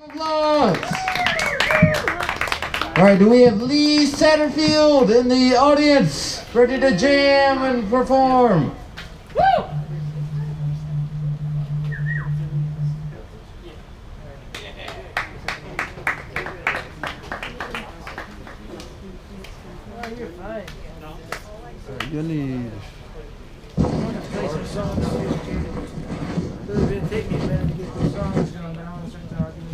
Applause. All right, do we have Lee Satterfield in the audience, ready to jam and perform? Woo! You need. Play some songs. It was gonna take me a minute to get the songs going, but I want to start talking.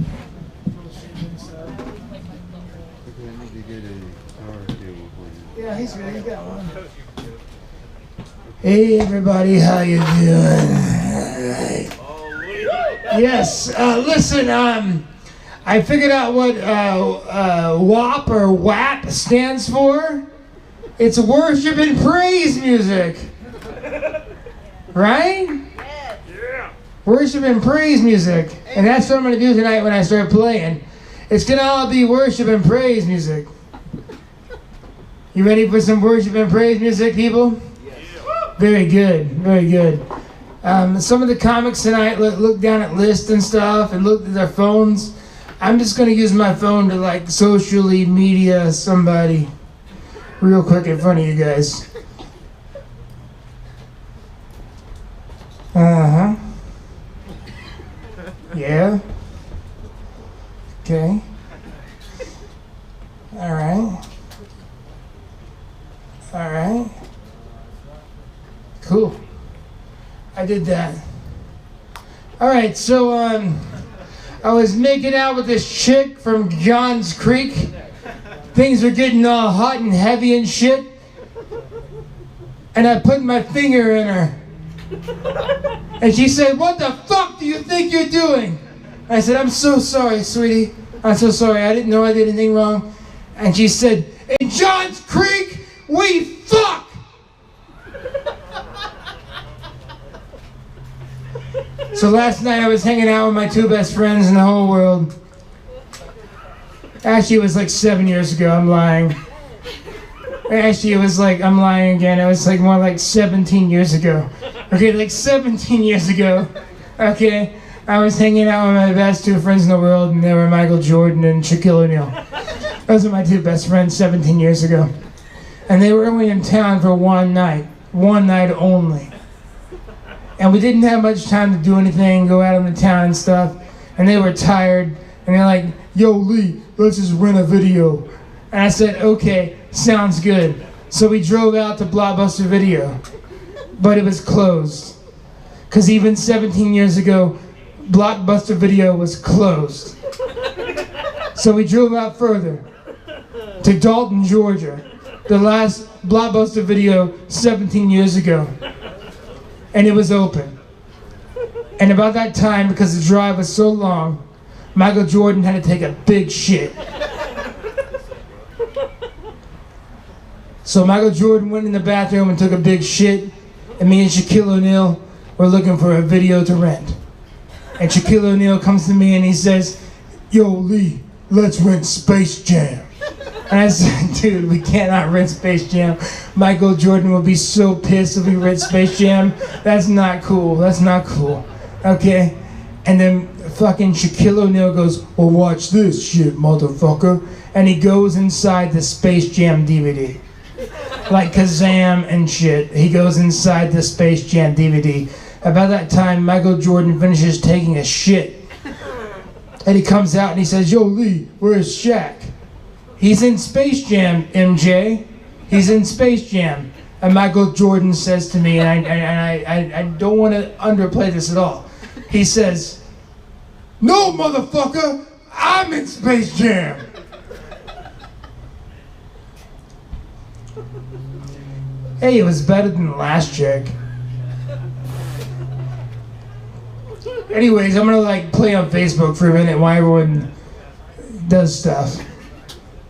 Okay, I need to get a guitar cable for you. Yeah, he's good. He got one. Hey everybody, how you doing? Yes, listen, I figured out what WAP or WAP stands for. It's worship and praise music. Right? Yeah. Worship and praise music. And that's what I'm going to do tonight when I start playing. It's going to all be worship and praise music. You ready for some worship and praise music, people? Very good, very good. Some of the comics tonight look down at lists and stuff and look at their phones. I'm just going to use my phone to like socially media somebody real quick in front of you guys. Uh-huh. Yeah. Okay. All right. All right. Cool. I did that. All right, so I was making out with this chick from Johns Creek. Things were getting all hot and heavy and shit. And I put my finger in her. And she said, "What the fuck do you think you're doing?" I said, "I'm so sorry, sweetie. I'm so sorry. I didn't know I did anything wrong." And she said, "In Johns Creek, we fuck!" So last night I was hanging out with my two best friends in the whole world. Actually, it was like 7 years ago. I'm lying. Actually, it was like, I'm lying again. It was like more like 17 years ago. Okay, like 17 years ago. Okay, I was hanging out with my best two friends in the world, and they were Michael Jordan and Shaquille O'Neal. Those are my two best friends 17 years ago. And they were only in town for one night only. And we didn't have much time to do anything, go out on the town and stuff. And they were tired, and they're like, "Yo, Lee, let's just rent a video." And I said, "Okay, sounds good." So we drove out to Blockbuster Video, but it was closed. Because even 17 years ago, Blockbuster Video was closed. So we drove out further to Dalton, Georgia, the last Blockbuster Video 17 years ago. And it was open. And about that time, because the drive was so long, Michael Jordan had to take a big shit. So Michael Jordan went in the bathroom and took a big shit, and me and Shaquille O'Neal were looking for a video to rent. And Shaquille O'Neal comes to me and he says, "Yo, Lee, let's rent Space Jam." And I said, "Dude, we cannot rent Space Jam. Michael Jordan will be so pissed if we rent Space Jam. That's not cool. That's not cool." Okay? And then fucking Shaquille O'Neal goes, "Well, watch this shit, motherfucker." And he goes inside the Space Jam DVD. Like Kazam and shit. He goes inside the Space Jam DVD. About that time, Michael Jordan finishes taking a shit. And he comes out and he says, "Yo, Lee, where's Shaq?" "He's in Space Jam, MJ. He's in Space Jam." And Michael Jordan says to me, and I don't want to underplay this at all. He says, "No, motherfucker, I'm in Space Jam." Hey, it was better than the last chick. Anyways, I'm gonna like play on Facebook for a minute while everyone does stuff.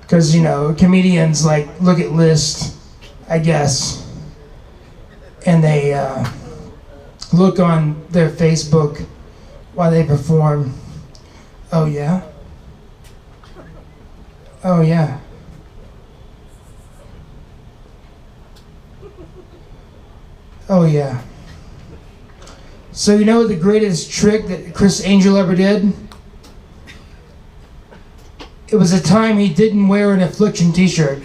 Because, you know, comedians like look at lists, I guess, and they look on their Facebook while they perform. Oh yeah? Oh yeah. Oh yeah. So you know the greatest trick that Chris Angel ever did? It was a time he didn't wear an Affliction t-shirt.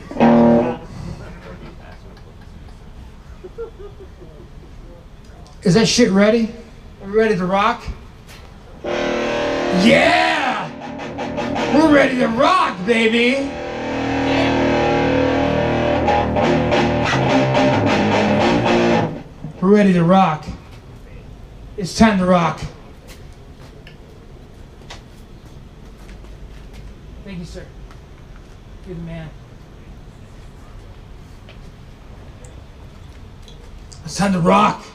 Is that shit ready? Are we ready to rock? Yeah! We're ready to rock, baby! We're ready to rock. It's time to rock. Thank you, sir. Good man. It's time to rock.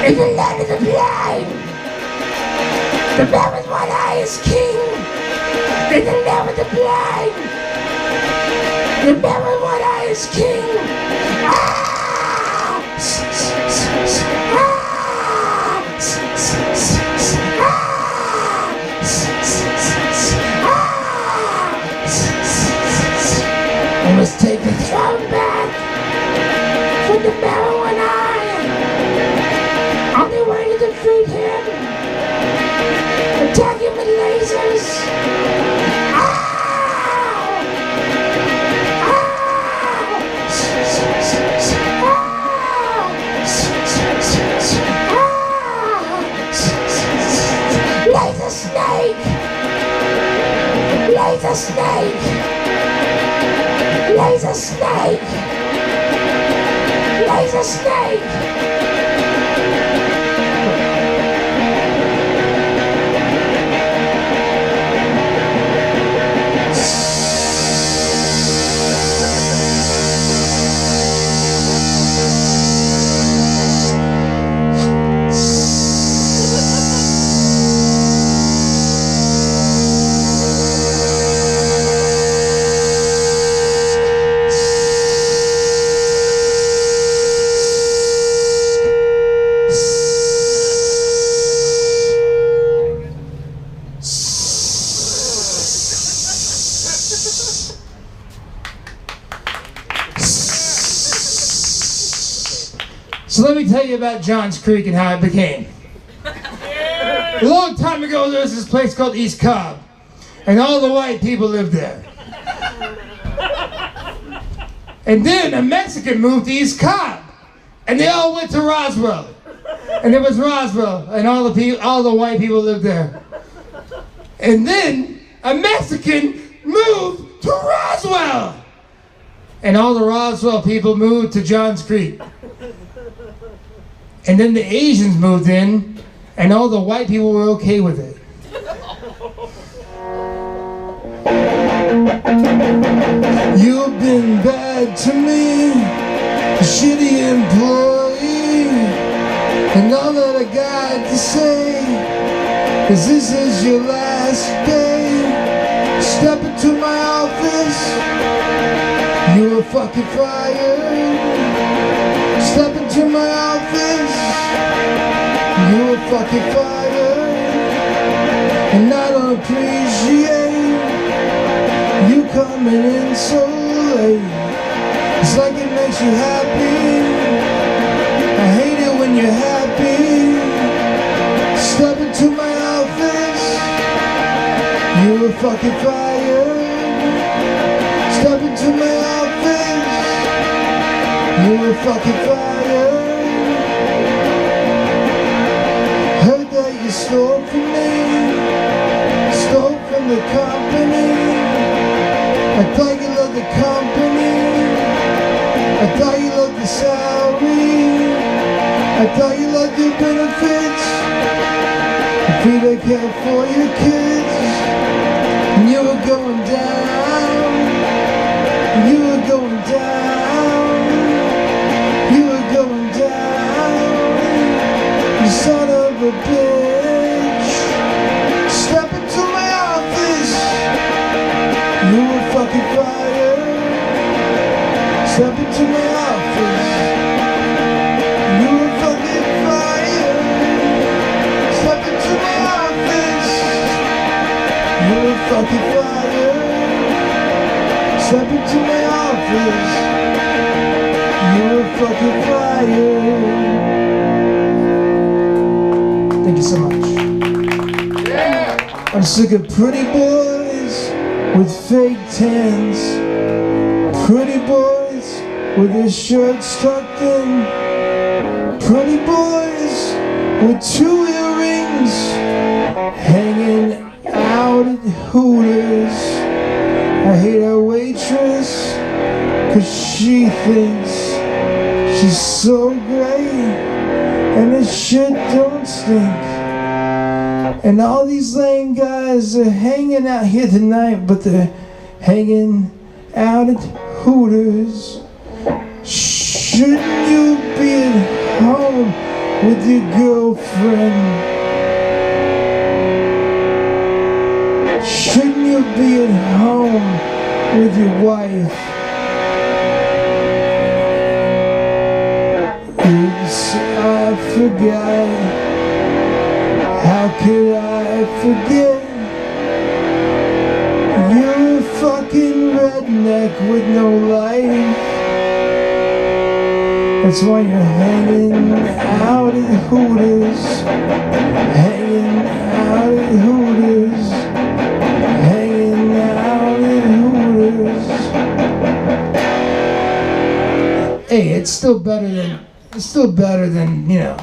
In the land of the blind, the man with one eye is king. In the land of the blind, the man with one eye is king. Ah! I must take the throne back from the man with one eye. On their way to defeat him, attack him with lasers. Ow! Laser snake! Laser snake! Laser snake! Laser snake! So let me tell you about Johns Creek and how it became. A long time ago, there was this place called East Cobb, and all the white people lived there. And then a Mexican moved to East Cobb, and they all went to Roswell. And there was Roswell, and all the white people lived there. And then a Mexican moved to Roswell, and all the Roswell people moved to Johns Creek. And then the Asians moved in, and all the white people were okay with it. You've been bad to me, a shitty employee, and all that I got to say is this is your last day. Step into my office, you're fucking fired. Step into my office, you're fucking fired. And I don't appreciate you coming in so late. It's like it makes you happy. I hate it when you're happy. Step into my office, you're fucking fired. Step into my office, you're fucking fired. Heard that you stole from me, stole from the company. I thought you loved the company, I thought you loved the salary, I thought you loved your benefits, the free daycare for your kids. And you were going down, you were going down, you were going down, you son of a bitch. Step into my office, you were fucking fired. Step into my office, you were fucking fired. Step into my office, fucking fire. Step into my office. You're a fucking fire. Thank you so much. I'm sick of pretty boys with fake tans. Pretty boys with their shirts tucked in. Pretty boys with 2 earrings hanging out at Hooters. I hate our waitress 'cause she thinks she's so great and the shit don't stink. And all these lame guys are hanging out here tonight, but they're hanging out at Hooters. Shouldn't you be at home with your girlfriend? Shouldn't you be at home with your wife? Oops, I forgot. How could I forget? You're a fucking redneck with no life. That's why you're hanging out at Hooters. Hanging out at Hooters. Hanging out at Hooters. Hey, it's still better than, you know.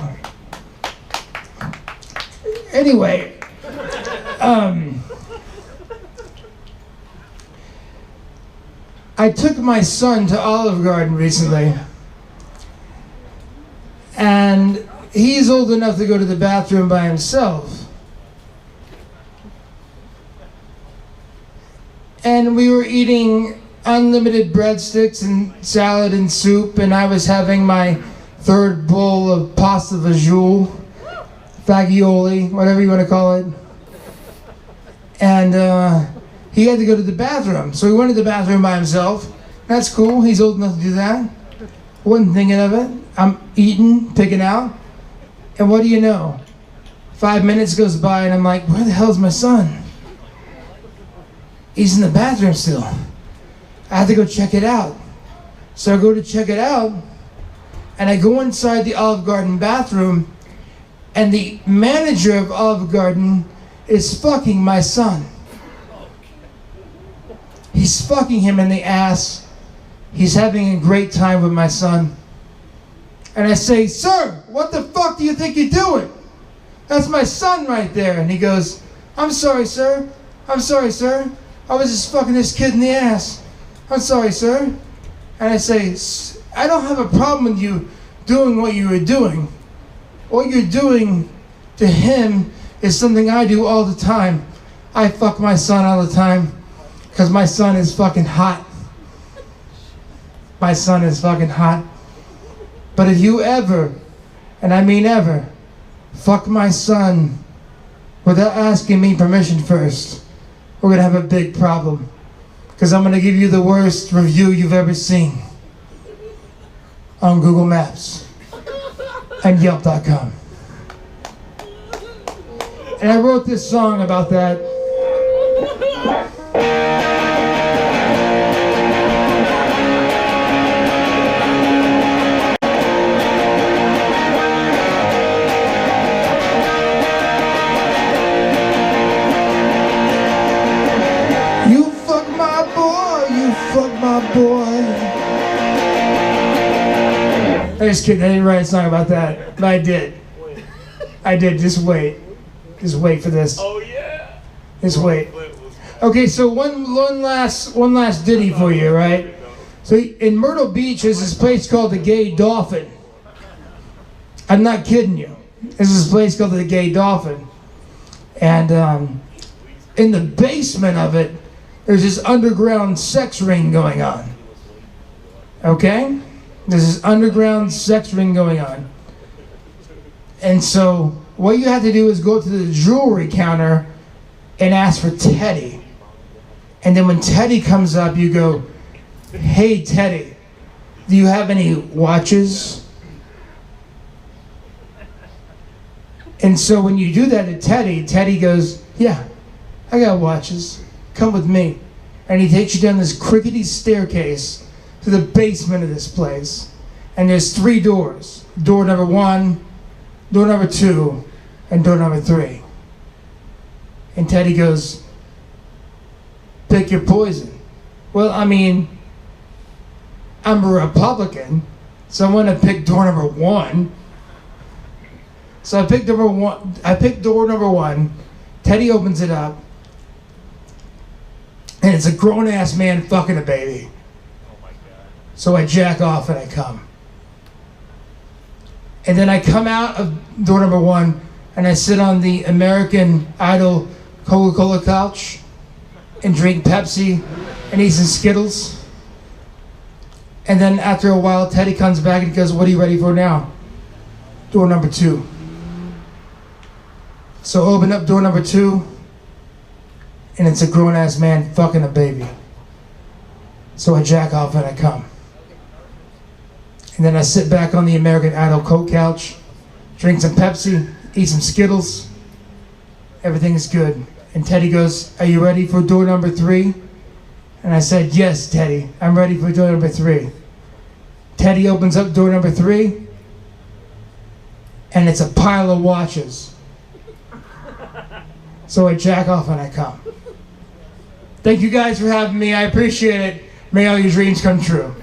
Anyway, I took my son to Olive Garden recently, and he's old enough to go to the bathroom by himself. And we were eating unlimited breadsticks and salad and soup, and I was having my 3rd bowl of pasta vajol. Fagioli, whatever you want to call it. And he had to go to the bathroom. So he went to the bathroom by himself. That's cool. He's old enough to do that. Wasn't thinking of it. I'm eating, picking out. And what do you know? 5 minutes goes by and I'm like, where the hell's my son? He's in the bathroom still. I have to go check it out. So I go to check it out. And I go inside the Olive Garden bathroom. And the manager of Olive Garden is fucking my son. He's fucking him in the ass. He's having a great time with my son. And I say, sir, what the fuck do you think you're doing? That's my son right there. And he goes, I'm sorry, sir. I'm sorry, sir. I was just fucking this kid in the ass. I'm sorry, sir. And I say, I don't have a problem with you doing what you were doing. What you're doing to him is something I do all the time. I fuck my son all the time because my son is fucking hot. My son is fucking hot. But if you ever, and I mean ever, fuck my son without asking me permission first, we're gonna have a big problem. Because I'm gonna give you the worst review you've ever seen on Google Maps and Yelp.com. And I wrote this song about that. You fuck my boy, you fuck my boy. I just kidding, I didn't write a song about that, but I did. I did, just wait. Just wait for this. Oh yeah. Just wait. Okay, so one last ditty for you, right? So in Myrtle Beach, there's this place called the Gay Dolphin. I'm not kidding you. There's this place called the Gay Dolphin. And in the basement of it, there's this underground sex ring going on. Okay? There's this underground sex ring going on. And so what you have to do is go to the jewelry counter and ask for Teddy. And then when Teddy comes up, you go, hey Teddy, do you have any watches? And so when you do that to Teddy, Teddy goes, yeah, I got watches. come with me. And he takes you down this crickety staircase to the basement of this place. And there's 3 doors. Door number 1, door number 2, and door number 3. And Teddy goes, pick your poison. Well, I mean, I'm a Republican, so I'm gonna pick door number 1. So I picked door number 1. Teddy opens it up, and it's a grown-ass man fucking a baby. Oh my God. So I jack off and I come. And then I come out of door number 1, and I sit on the American Idol Coca-Cola couch and drink Pepsi and eat some Skittles. And then after a while, Teddy comes back and he goes, what are you ready for now? Door number 2. So open up door number 2, and it's a grown-ass man fucking a baby. So I jack off and I come. And then I sit back on the American Idol Coke couch, drink some Pepsi, eat some Skittles. Everything is good. And Teddy goes, are you ready for door number 3? And I said, yes, Teddy, I'm ready for door number 3. Teddy opens up door number 3, and it's a pile of watches. So I jack off and I come. Thank you guys for having me. I appreciate it. May all your dreams come true.